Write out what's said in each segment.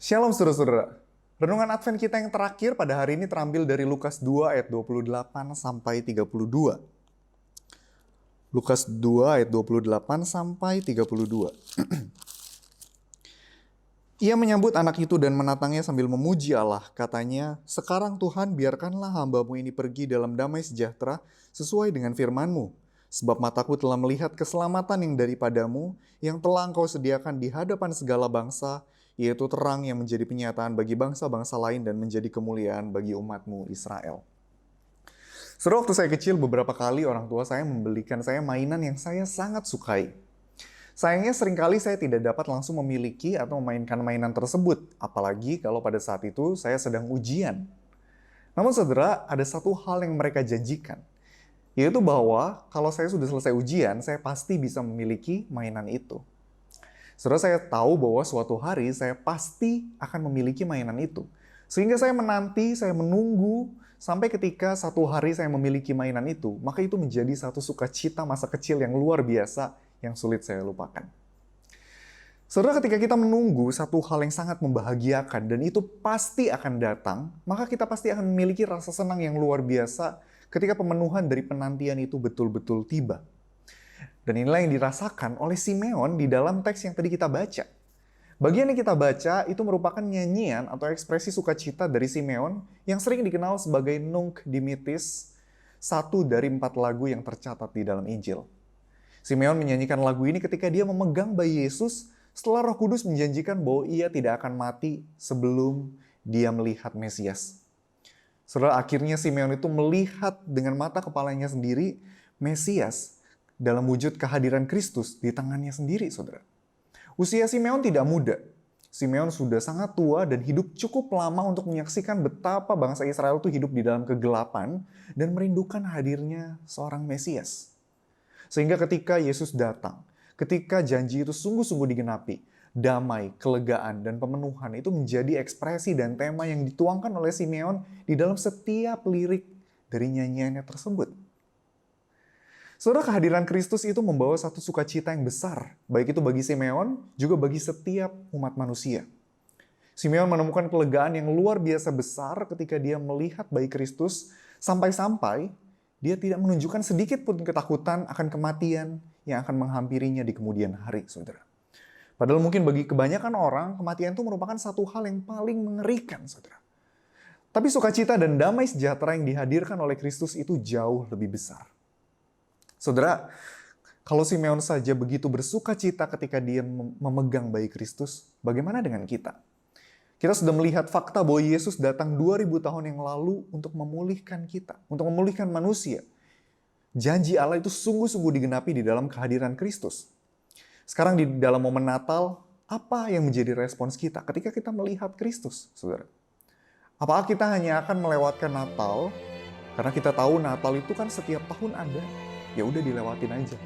Shalom saudara-saudara. Renungan Advent kita yang terakhir pada hari ini terambil dari Lukas 2 ayat 28 sampai 32. Lukas 2 ayat 28 sampai 32. Ia menyambut anak itu dan menatangnya sambil memuji Allah. Katanya, "Sekarang Tuhan, biarkanlah hamba-Mu ini pergi dalam damai sejahtera sesuai dengan firman-Mu. Sebab mataku telah melihat keselamatan yang daripadamu, yang telah Engkau sediakan di hadapan segala bangsa, yaitu terang yang menjadi penyataan bagi bangsa-bangsa lain dan menjadi kemuliaan bagi umat-Mu Israel." Saudara, waktu saya kecil beberapa kali orang tua saya membelikan saya mainan yang saya sangat sukai. Sayangnya seringkali saya tidak dapat langsung memiliki atau memainkan mainan tersebut, apalagi kalau pada saat itu saya sedang ujian. Namun saudara, ada satu hal yang mereka janjikan, yaitu bahwa kalau saya sudah selesai ujian, saya pasti bisa memiliki mainan itu. Saudara, saya tahu bahwa suatu hari saya pasti akan memiliki mainan itu. Sehingga saya menanti, saya menunggu, sampai ketika satu hari saya memiliki mainan itu, maka itu menjadi satu sukacita masa kecil yang luar biasa yang sulit saya lupakan. Saudara, ketika kita menunggu satu hal yang sangat membahagiakan dan itu pasti akan datang, maka kita pasti akan memiliki rasa senang yang luar biasa ketika pemenuhan dari penantian itu betul-betul tiba. Dan inilah yang dirasakan oleh Simeon di dalam teks yang tadi kita baca. Bagian yang kita baca itu merupakan nyanyian atau ekspresi sukacita dari Simeon yang sering dikenal sebagai Nunc Dimittis, satu dari 4 lagu yang tercatat di dalam Injil. Simeon menyanyikan lagu ini ketika dia memegang bayi Yesus setelah Roh Kudus menjanjikan bahwa ia tidak akan mati sebelum dia melihat Mesias. Saudara, akhirnya Simeon itu melihat dengan mata kepalanya sendiri Mesias dalam wujud kehadiran Kristus di tangannya sendiri, saudara. Usia Simeon tidak muda. Simeon sudah sangat tua dan hidup cukup lama untuk menyaksikan betapa bangsa Israel itu hidup di dalam kegelapan dan merindukan hadirnya seorang Mesias. Sehingga ketika Yesus datang, ketika janji itu sungguh-sungguh digenapi, damai, kelegaan, dan pemenuhan itu menjadi ekspresi dan tema yang dituangkan oleh Simeon di dalam setiap lirik dari nyanyiannya tersebut. Saudara, kehadiran Kristus itu membawa satu sukacita yang besar, baik itu bagi Simeon, juga bagi setiap umat manusia. Simeon menemukan kelegaan yang luar biasa besar ketika dia melihat bayi Kristus, sampai-sampai dia tidak menunjukkan sedikit pun ketakutan akan kematian yang akan menghampirinya di kemudian hari, saudara. Padahal mungkin bagi kebanyakan orang, kematian itu merupakan satu hal yang paling mengerikan, saudara. Tapi sukacita dan damai sejahtera yang dihadirkan oleh Kristus itu jauh lebih besar. Saudara, kalau Simeon saja begitu bersukacita ketika dia memegang bayi Kristus, bagaimana dengan kita? Kita sudah melihat fakta bahwa Yesus datang 2000 tahun yang lalu untuk memulihkan kita, untuk memulihkan manusia. Janji Allah itu sungguh-sungguh digenapi di dalam kehadiran Kristus. Sekarang di dalam momen Natal, apa yang menjadi respons kita ketika kita melihat Kristus, saudara? Apakah kita hanya akan melewatkan Natal karena kita tahu Natal itu kan setiap tahun ada, ya udah dilewatin aja?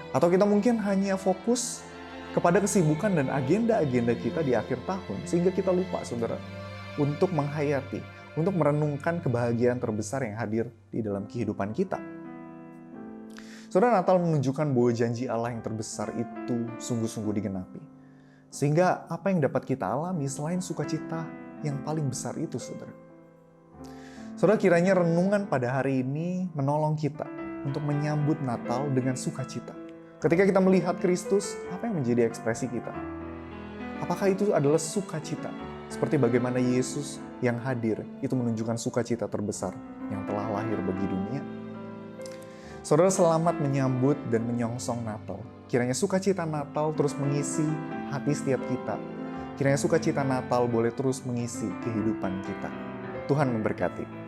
Atau kita mungkin hanya fokus kepada kesibukan dan agenda-agenda kita di akhir tahun, sehingga kita lupa, saudara, untuk menghayati, untuk merenungkan kebahagiaan terbesar yang hadir di dalam kehidupan kita. Saudara, Natal menunjukkan bahwa janji Allah yang terbesar itu sungguh-sungguh digenapi. Sehingga apa yang dapat kita alami selain sukacita yang paling besar itu, saudara. Saudara, kiranya renungan pada hari ini menolong kita untuk menyambut Natal dengan sukacita. Ketika kita melihat Kristus, apa yang menjadi ekspresi kita? Apakah itu adalah sukacita? Seperti bagaimana Yesus yang hadir, itu menunjukkan sukacita terbesar yang telah lahir bagi dunia. Saudara, selamat menyambut dan menyongsong Natal. Kiranya sukacita Natal terus mengisi hati setiap kita. Kiranya sukacita Natal boleh terus mengisi kehidupan kita. Tuhan memberkati.